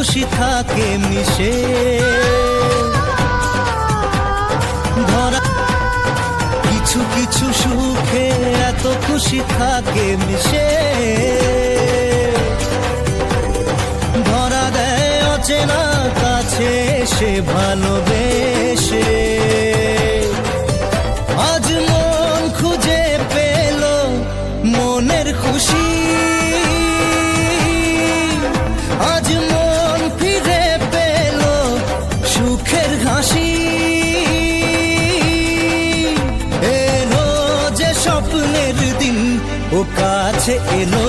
খুশি থাকে মিশে। ধরা কিছু কিছু সুখে এত খুশি থাকে মিশে। ধরা দেয় অচেনা কাছে সে ভালোবেসে। আজ মন খুঁজে পেল মনের খুশি, আজ মন ফিরে পেল সুখের হাসি। এলো যে স্বপ্নের দিন ও কাছে এলো।